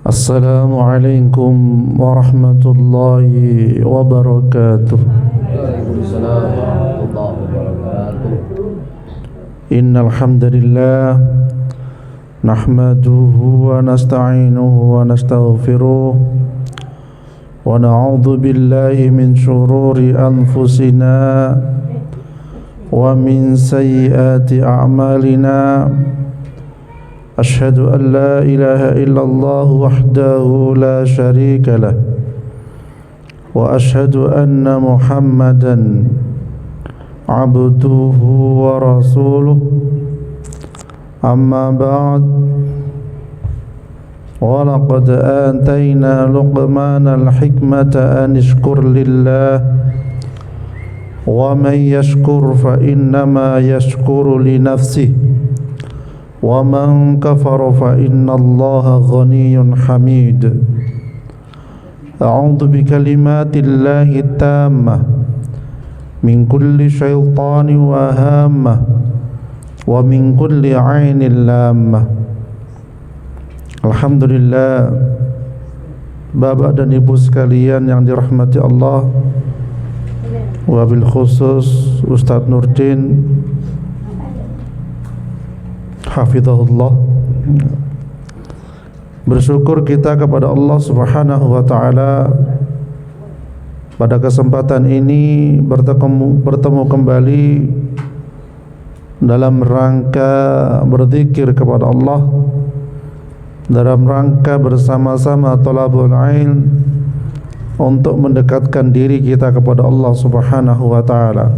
السلام عليكم ورحمة الله وبركاته. Waalaikumsalam warahmatullahi wabarakatuh. إن الحمد لله نحمده ونستعينه ونستغفره ونعوذ بالله من شرور أنفسنا ومن سيئات أعمالنا. أشهد أن لا إله إلا الله وحده لا شريك له وأشهد أن محمدا عبده ورسوله. أما بعد، ولقد آتينا لقمان الحكمة أن اشكر لله ومن يشكر فإنما يشكر لنفسه ومن كفر فإن الله غني حميد. أعوذ بكلمات الله التامة من كل شيطان وهامة ومن كل عين لامة. Alhamdulillah, Bapak dan Ibu sekalian yang dirahmati Allah, wabil khusus Ustadz Nurdin hafizahullah, bersyukur kita kepada Allah Subhanahu wa taala pada kesempatan ini bertemu kembali dalam rangka berzikir kepada Allah, dalam rangka bersama-sama thalabul ilm untuk mendekatkan diri kita kepada Allah Subhanahu wa taala.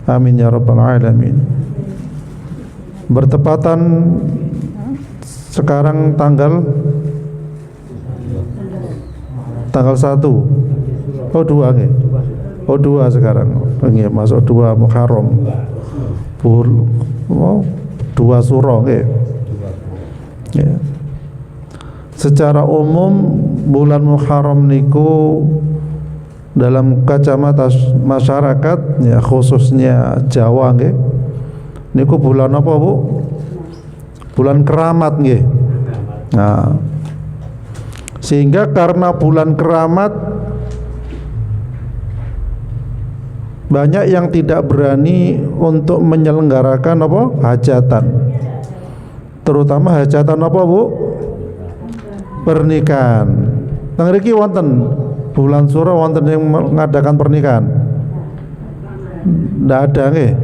Amin ya rabbal alamin. Bertepatan sekarang tanggal 1. Oh 2 nggih. Oh 2 sekarang. Nggih, masuk 2 Muharram. 2 suro nggih. Ya. Secara umum bulan Muharram niku dalam kacamata masyarakat ya, khususnya Jawa nggih, niku bulan apa Bu? Bulan keramat nggih. Nah, sehingga karena bulan keramat banyak yang tidak berani untuk menyelenggarakan apa? Hajatan. Terutama hajatan apa Bu? Pernikahan. Teng mriki wonten bulan Suro wonten yang mengadakan pernikahan? Ndak ada nggih.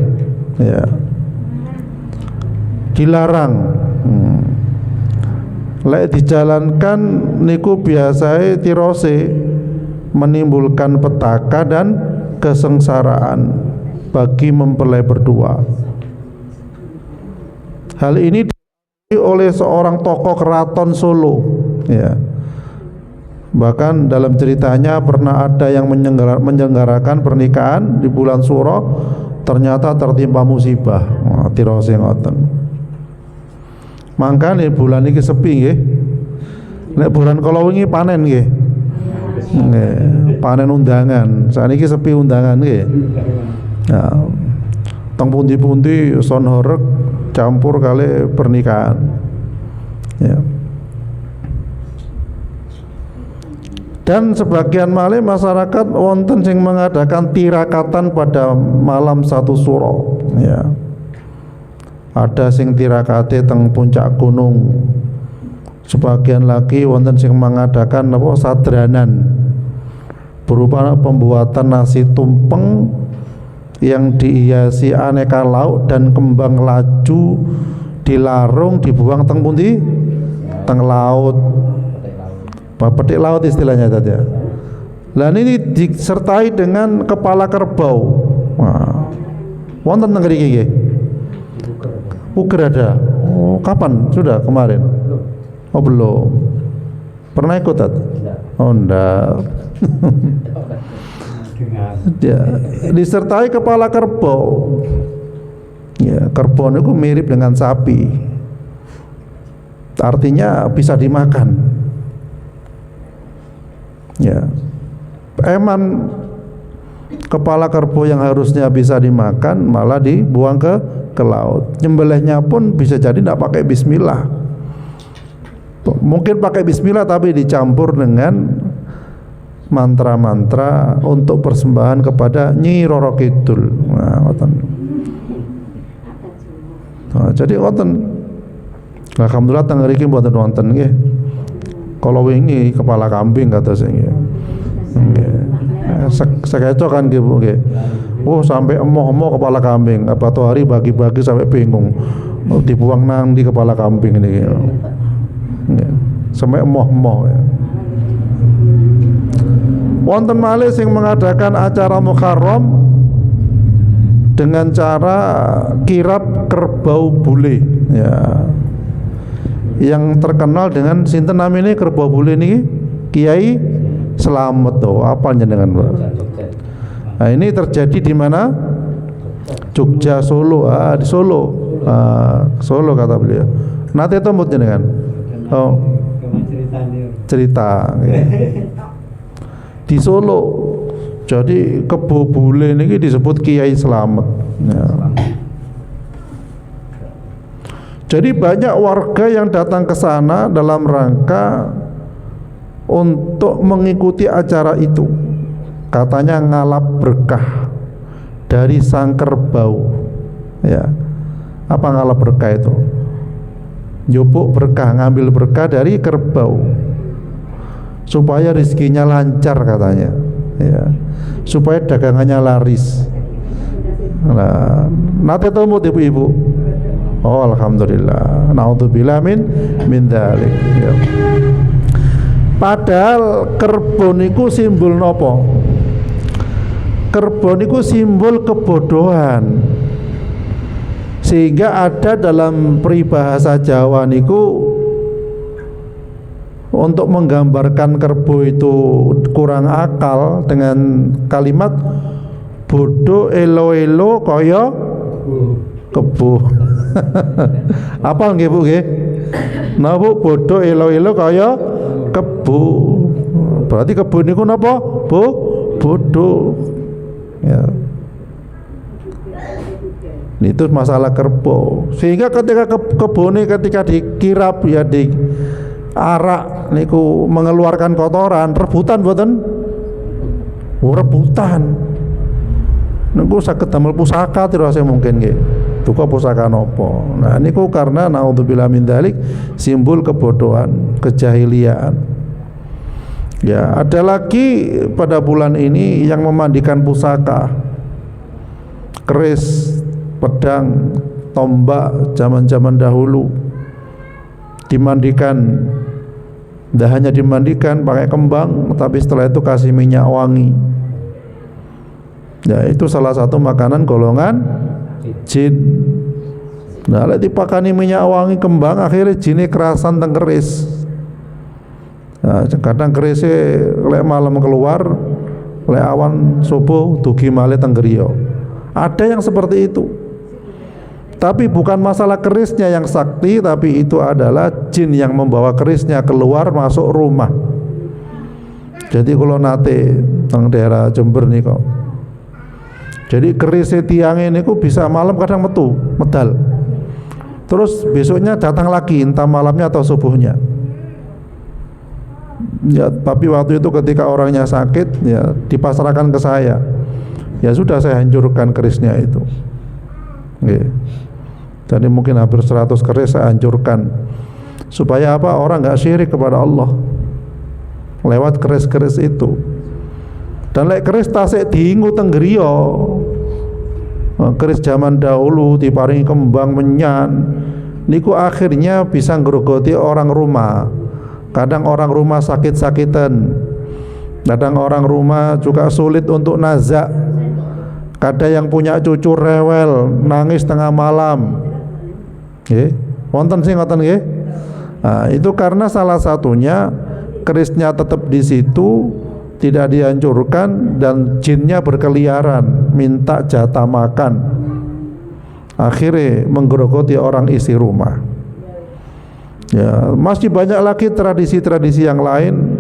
Ya. Dilarang. Lek dijalankan niku biasae tirose menimbulkan petaka dan kesengsaraan bagi mempelai berdua. Hal ini oleh seorang tokoh keraton Solo, ya. Bahkan dalam ceritanya pernah ada yang menyelenggarakan pernikahan di bulan Suro, ternyata tertimpa musibah. Tirose ngoten. Mangkane bulan iki sepi nggih. Nek bulan kala wingi panen nggih. Nggih, panen undangan. Saniki sepi undangan nggih. Ya. Teng pundi-pundi son horeg campur kali pernikahan. Ya. Dan sebagian malih masyarakat wonten sing mengadakan tirakatan pada malam 1 Suro, ya. Ada sing tirakate teng puncak gunung. Sebagian lagi wonten sing mengadakan apa sadranan berupa pembuatan nasi tumpeng yang dihiasi aneka lauk dan kembang laju dilarung dibuang teng pundi? Teng laut. Petik laut istilahnya tadi. Lah ini disertai dengan kepala kerbau. Wah. Wonten teng mriki nggih. Uger ada. Oh, kapan? Sudah kemarin. Oh belum. Pernah ikut tak? Oh enggak. Ya, disertai kepala kerbau. Ya, kerbau itu mirip dengan sapi. Artinya bisa dimakan. Ya. Eman kepala kerbau yang harusnya bisa dimakan malah dibuang ke laut. Nyembelihnya pun bisa jadi tidak pakai bismillah. Mungkin pakai bismillah tapi dicampur dengan mantra-mantra untuk persembahan kepada Nyi Roro Kidul. Nah, jadi ngoten. Alhamdulillah teng mriki mboten wonten nggih. Kalau wingi kepala kambing kata saya nggih. Nggih. Sekeco kan nggih Bu nggih. Oh sampai emoh-emoh kepala kambing. Apa tuh hari bagi-bagi sampai bingung. Oh, dibuang nang di kepala kambing ini. Sampai emoh-emoh ya. Wonten malih sing mengadakan acara Muharram dengan cara kirab kerbau bule ya. Yang terkenal dengan sinten namanya kerbau bule ini Kiai Slamet tuh, apa jenengan Pak? Nah, ini terjadi di mana? Jogja, Solo, di Solo. Solo kata beliau. Nate temut jenengan. Oh. Cerita. Ya. Di Solo. Jadi kebo bule ini disebut Kiai Slamet. Ya. Jadi banyak warga yang datang ke sana dalam rangka untuk mengikuti acara itu. Katanya ngalap berkah dari sang kerbau. Ya. Apa ngalap berkah itu? Nyupuk berkah, ngambil berkah dari kerbau supaya rezekinya lancar katanya. Ya. Supaya dagangannya laris. Nah, nate temut ibu-ibu. Oh alhamdulillah. Naudzubillah min dzalik. Ya. Padahal kerbau niku simbol nopo? Kerbau niku simbol kebodohan. Sehingga ada dalam peribahasa Jawa niku untuk menggambarkan kerbau itu kurang akal dengan kalimat bodoh elo-elo kaya kebo. Apa nggih Bu nggih? Nah Bu, bodoh elo-elo kaya kebo. Berarti kebo niku napa? Bodoh. Ya. Itu masalah kerbau. Sehingga ketika kebone ketika dikirap ya di arak niku mengeluarkan kotoran, rebutan mboten? Rebutan. Niku saged damel pusaka tirase mungkin nggih. Duka pusaka nopo. Nah niku karena naudzubillah min dzalik simbol kebodohan, kejahiliaan. Ya, ada lagi pada bulan ini yang memandikan pusaka, keris, pedang, tombak zaman-zaman dahulu dimandikan. Tidak hanya dimandikan pakai kembang, tapi setelah itu kasih minyak wangi. Ya, itu salah satu makanan golongan jin. Nah, lek dipakani minyak wangi kembang akhirnya jinnya kerasan teng keris. Nah, kadang kerisnya lek malam keluar, lek awan subuh dugi malih teng griya. Ada yang seperti itu. Tapi bukan masalah kerisnya yang sakti, tapi itu adalah jin yang membawa kerisnya keluar masuk rumah. Jadi kalau nate teng daerah Jember nih kok. Jadi kerisnya tiangnya ini kok bisa malam kadang metu, medal. Terus besoknya datang lagi, entah malamnya atau subuhnya. Ya, tapi waktu itu ketika orangnya sakit, ya dipasrahkan ke saya. Ya sudah saya hancurkan kerisnya itu. Oke. Jadi mungkin hampir 100 keris saya hancurkan. Supaya apa? Orang nggak syirik kepada Allah lewat keris-keris itu. Dan lek keris tasik diingu teng griya. Keris zaman dahulu diparingi kembang menyan. Niku akhirnya bisa ngrogoti orang rumah. Kadang orang rumah sakit-sakitan. Kadang orang rumah juga sulit untuk nazak. Kadang yang punya cucu rewel, nangis tengah malam. Nggih, wonten sing ngoten nggih. Nah, itu karena salah satunya kerisnya tetap di situ, tidak dihancurkan dan jinnya berkeliaran minta jatah makan. Akhirnya menggerogoti orang isi rumah. Ya, masih banyak lagi tradisi-tradisi yang lain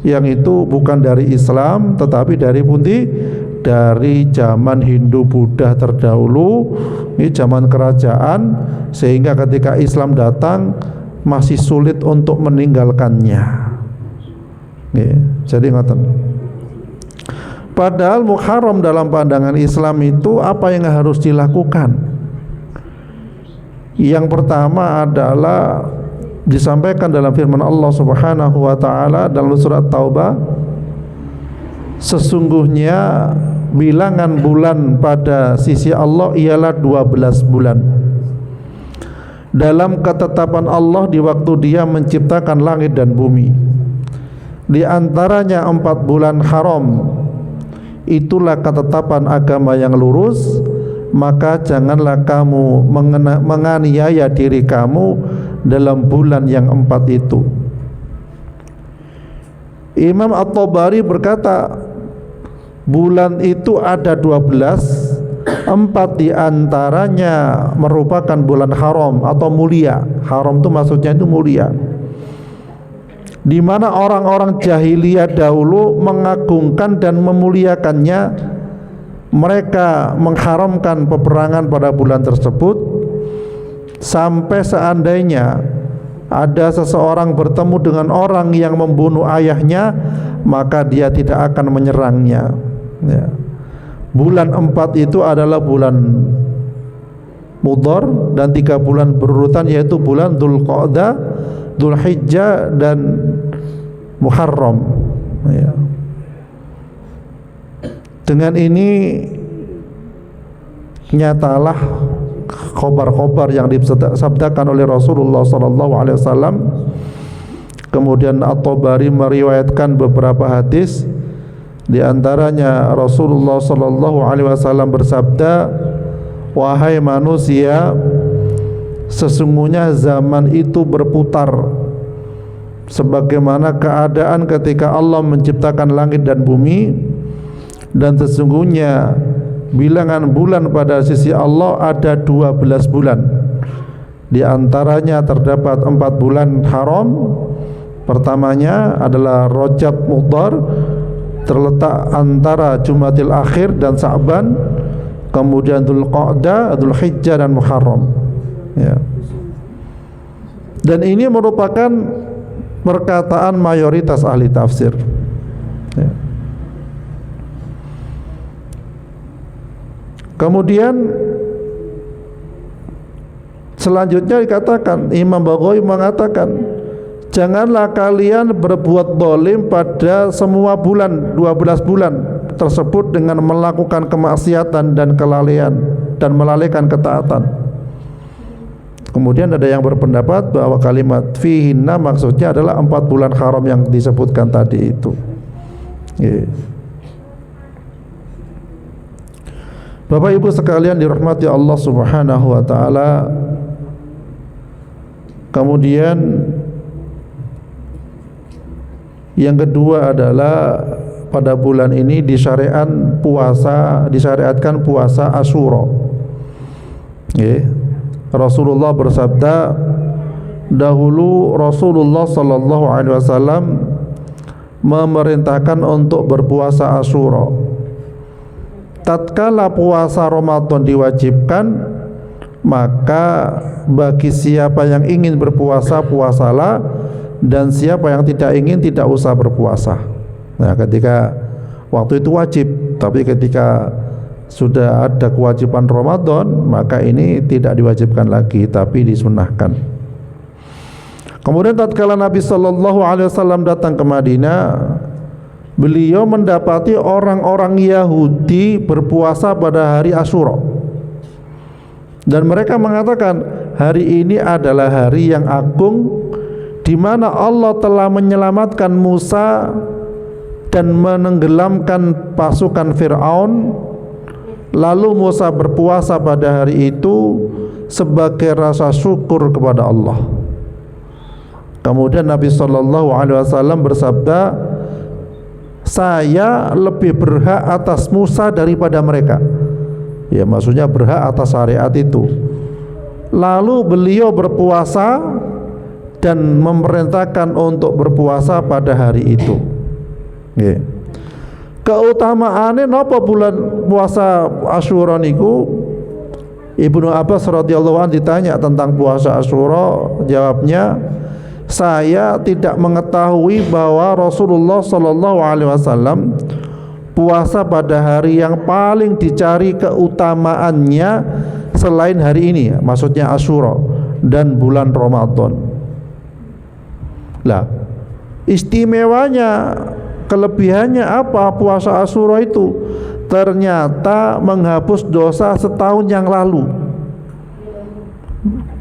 yang itu bukan dari Islam tetapi dari pundi? Dari zaman Hindu Buddha terdahulu, ini zaman kerajaan, sehingga ketika Islam datang masih sulit untuk meninggalkannya. Jadi ngoten. Padahal Muharram dalam pandangan Islam itu apa yang harus dilakukan? Yang pertama adalah disampaikan dalam firman Allah Subhanahu wa taala dalam surat Taubah, sesungguhnya bilangan bulan pada sisi Allah ialah 12 bulan. Dalam ketetapan Allah di waktu Dia menciptakan langit dan bumi. Di antaranya 4 bulan haram. Itulah ketetapan agama yang lurus, maka janganlah kamu menganiaya diri kamu dalam bulan yang 4 itu. Imam At-Tabari berkata, bulan itu ada 12, 4 diantaranya merupakan bulan haram atau mulia. Haram itu maksudnya itu mulia, di mana orang-orang jahiliyah dahulu mengagungkan dan memuliakannya. Mereka mengharamkan peperangan pada bulan tersebut, sampai seandainya ada seseorang bertemu dengan orang yang membunuh ayahnya, maka dia tidak akan menyerangnya. Bulan 4 itu adalah bulan Mudhar, dan 3 bulan berurutan yaitu bulan Dzulqa'dah, Dzulhijjah dan Muharram. Dengan ini nyatalah khobar-khobar yang disabdakan oleh Rasulullah SAW. Kemudian At-Tabari meriwayatkan beberapa hadis, di antaranya Rasulullah SAW bersabda, wahai manusia, sesungguhnya zaman itu berputar sebagaimana keadaan ketika Allah menciptakan langit dan bumi, dan sesungguhnya bilangan bulan pada sisi Allah ada 12 bulan. Di antaranya terdapat 4 bulan haram. Pertamanya adalah Rajab Mudhar, terletak antara Jumadil Akhir dan Sa'ban, kemudian Dzulqa'dah, Dzulhijjah dan Muharram. Dan ini merupakan perkataan mayoritas ahli tafsir. Kemudian selanjutnya dikatakan, Imam Baghawi mengatakan, janganlah kalian berbuat zalim pada semua bulan, 12 bulan tersebut dengan melakukan kemaksiatan dan kelalaian dan melalaikan ketaatan. Kemudian ada yang berpendapat bahwa kalimat fihinna maksudnya adalah 4 bulan haram yang disebutkan tadi itu. Bapak Ibu sekalian dirahmati Allah Subhanahu wa taala. Kemudian yang kedua adalah pada bulan ini disyariatkan puasa Asyura. Rasulullah bersabda, dahulu Rasulullah sallallahu alaihi wasallam memerintahkan untuk berpuasa Asyura. Tatkala puasa Ramadan diwajibkan, maka bagi siapa yang ingin berpuasa, puasalah, dan siapa yang tidak ingin tidak usah berpuasa. Nah, ketika waktu itu wajib, tapi ketika sudah ada kewajiban Ramadan, maka ini tidak diwajibkan lagi, tapi disunahkan. Kemudian tatkala Nabi sallallahu alaihi wasallam datang ke Madinah, beliau mendapati orang-orang Yahudi berpuasa pada hari Asyura, dan mereka mengatakan hari ini adalah hari yang agung, di mana Allah telah menyelamatkan Musa dan menenggelamkan pasukan Fir'aun. Lalu Musa berpuasa pada hari itu sebagai rasa syukur kepada Allah. Kemudian Nabi SAW bersabda, saya lebih berhak atas Musa daripada mereka. Ya, maksudnya berhak atas syariat itu. Lalu beliau berpuasa dan memerintahkan untuk berpuasa pada hari itu. Keutamaannya napa bulan puasa Asyura niku? Ibnu Abbas radhiyallahu anhu ditanya tentang puasa Asyura, jawabnya, saya tidak mengetahui bahwa Rasulullah sallallahu alaihi wasallam puasa pada hari yang paling dicari keutamaannya selain hari ini, maksudnya Asyura dan bulan Ramadan. Lah, istimewanya, kelebihannya apa puasa Asyura itu? Ternyata menghapus dosa setahun yang lalu.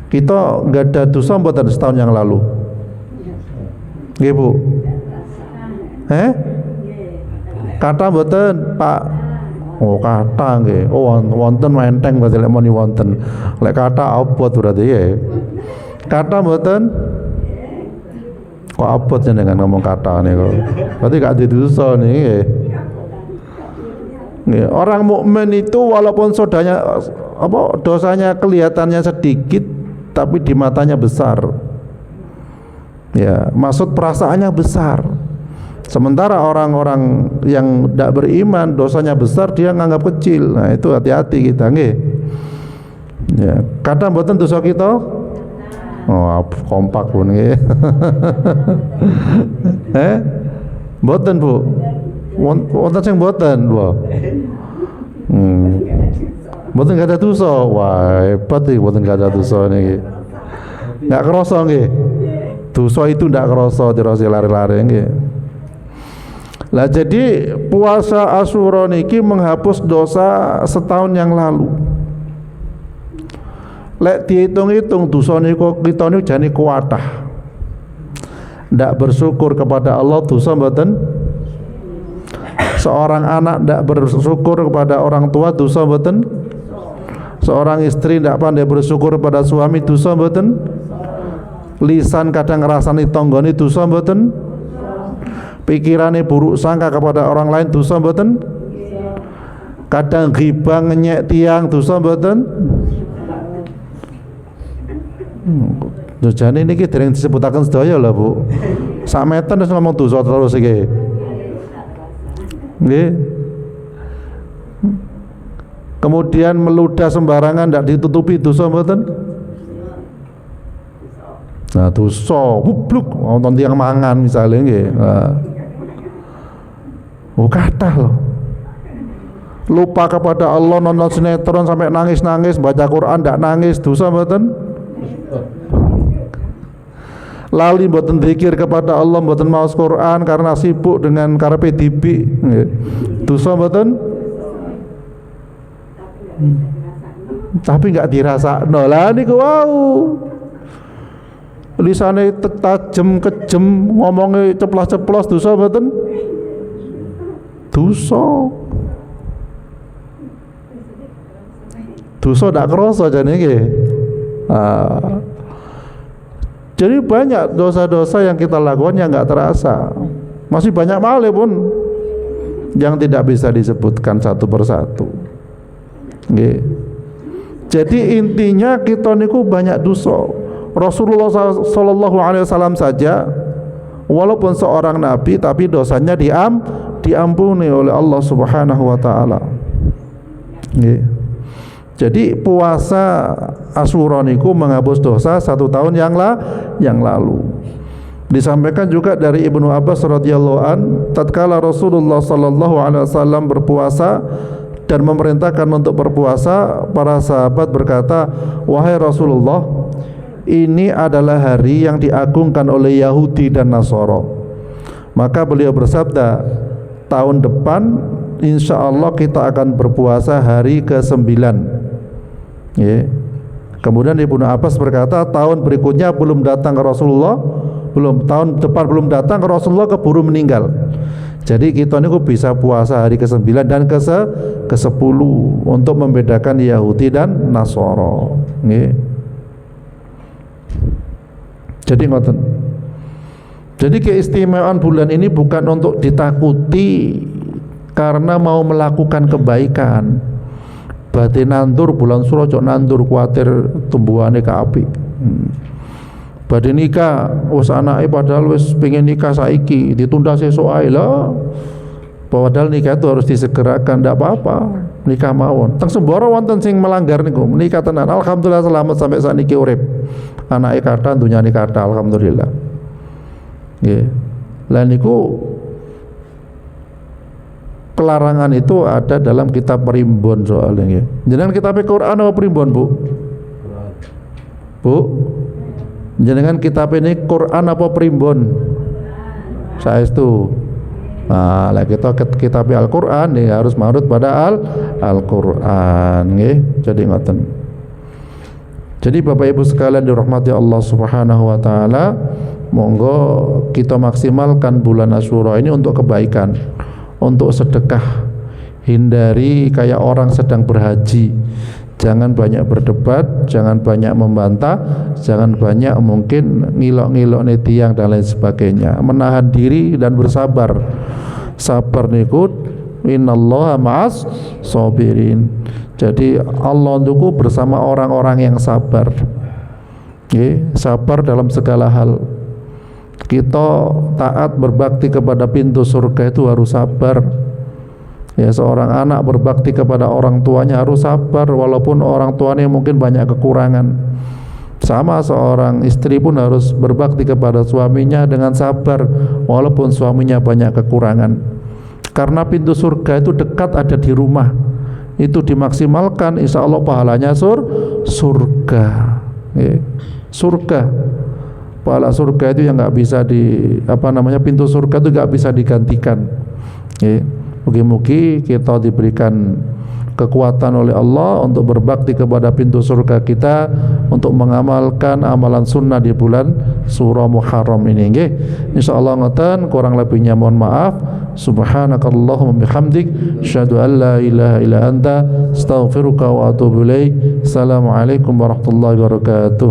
Kita nggak ada dosa mboten setahun yang lalu. Nggih Bu? Kata mboten Pak? Oh kata nggih. Oh wonten menteng berarti lek muni wonten. Lek kata abot berarti ya. Kata mboten? Kok abot jenengan ngomong kata niku. Berarti gak ada dosa niki. Orang mukmin itu walaupun dosanya kelihatannya sedikit tapi di matanya besar. Ya, maksud perasaannya besar. Sementara orang-orang yang tidak beriman dosanya besar dia nganggap kecil. Nah, itu hati-hati kita nggih. Ya, kadang mboten dosa kita. Oh, kompak pun nggih. Mboten Bu. Wonten sing mboten, Bu. Mboten gak ada dosa. Wah, hebat iki mboten gak ada dosa niki. Enggak kerasa nggih. Dosa itu enggak kerasa terus lari-lari nggih. Lah jadi puasa Asyura niki menghapus dosa setahun yang lalu. Lek dihitung-hitung dosa niku kita niku jane kuatah. Ndak bersyukur kepada Allah dosa mboten. Seorang anak tidak bersyukur kepada orang tua dosa mboten. Seorang istri tidak pandai bersyukur kepada suami dosa mboten. Lisan kadang ngrasani tanggane dosa mboten. Pikirane buruk sangka kepada orang lain dosa mboten. Kadang ghibah ngenyek tiang dosa mboten. Jane niki dereng disebutaken sedaya lho Bu. Sak meten wis ngomong dosa terus iki. Nggih. Kemudian meludah sembarangan tidak ditutupi dosa mboten? Nah, dosa bubluk wonten tiyang mangan misalnya nggih. Oh kathah loh. Lupa kepada Allah nonton sinetron sampai nangis-nangis, baca Quran ndak nangis, dosa mboten? Lali mboten zikir kepada Allah, mboten maos Quran karena sibuk dengan karepe dibi. Dosa mboten? Tapi enggak dirasakno. Lah niku wau. Lisane tajem kejem, ngomongnya ceplos-ceplos, dosa mboten? Dosa. Dosa ndak krasa jane nggih. Jadi banyak dosa-dosa yang kita lakukan yang nggak terasa. Masih banyak malih pun yang tidak bisa disebutkan satu persatu. Nggih. Jadi intinya kita niku banyak dosa. Rasulullah sallallahu alaihi wasallam saja walaupun seorang nabi tapi dosanya diampuni oleh Allah Subhanahu wa taala. Nggih. Jadi puasa Asyura niku menghapus dosa satu tahun yang lalu. Disampaikan juga dari Ibnu Abbas radhiyallahu an, tatkala Rasulullah sallallahu alaihi wasallam berpuasa dan memerintahkan untuk berpuasa, para sahabat berkata, "Wahai Rasulullah, ini adalah hari yang diagungkan oleh Yahudi dan Nasara." Maka beliau bersabda, tahun depan insya Allah kita akan berpuasa hari ke-9. Ya. Kemudian Ibnu Abbas berkata, tahun berikutnya belum datang ke Rasulullah, tahun depan belum datang ke Rasulullah, keburu meninggal. Jadi kita ini bisa puasa hari ke-9 dan ke-10 untuk membedakan Yahudi dan Nasara. Ya. Jadi ngoten. Jadi keistimewaan bulan ini bukan untuk ditakuti karena mau melakukan kebaikan. Badhe nandur bulan Suro cok nandur kuatir tumbuhane ka apik. Badhe nikah wis anake padahal wis pengen nikah saiki ditunda sesuk ae lho. Padahal nikah itu harus disegerakan, tidak apa-apa nikah mawon. Teng semboro wonten sing melanggar niku, nikah tenan. Alhamdulillah selamat sampai sakniki urip. Anake kathah, dunyane kathah, alhamdulillah. Nggih. Lah niku pelarangan itu ada dalam kitab primbon soalnya nggih. Jenengan kitab Quran apa primbon, Bu? Bu? Jenengan kitab ini Quran apa primbon? Saestu. Nah, lah kita kitab Al-Qur'an ya harus manut pada Al-Qur'an nggih. Jadi ngoten. Jadi Bapak Ibu sekalian dirahmati Allah Subhanahu wa taala, monggo kita maksimalkan bulan Asyura ini untuk kebaikan, untuk sedekah. Hindari kayak orang sedang berhaji. Jangan banyak berdebat, jangan banyak membantah, jangan banyak mungkin ngilok-ngilok tiang dan lain sebagainya. Menahan diri dan bersabar. Sabar niku innallaha ma'as sabirin. Jadi Allah untuk bersama orang-orang yang sabar. Sabar dalam segala hal. Kita taat berbakti kepada pintu surga itu harus sabar. Ya, seorang anak berbakti kepada orang tuanya harus sabar walaupun orang tuanya mungkin banyak kekurangan. Sama seorang istri pun harus berbakti kepada suaminya dengan sabar walaupun suaminya banyak kekurangan. Karena pintu surga itu dekat, ada di rumah. Itu dimaksimalkan, insya Allah pahalanya surga. Surga. Pahala surga itu yang nggak bisa pintu surga itu nggak bisa digantikan. Mugi-mugi kita diberikan kekuatan oleh Allah untuk berbakti kepada pintu surga kita, untuk mengamalkan amalan sunnah di bulan surah Muharram ini nggih. Insyaallah ngoten, kurang lebihnya mohon maaf. Subhanakallahumma bihamdik, asyhadu an la ilaha illa anta, astaghfiruka wa atubu ilaik. Assalamualaikum warahmatullahi wabarakatuh.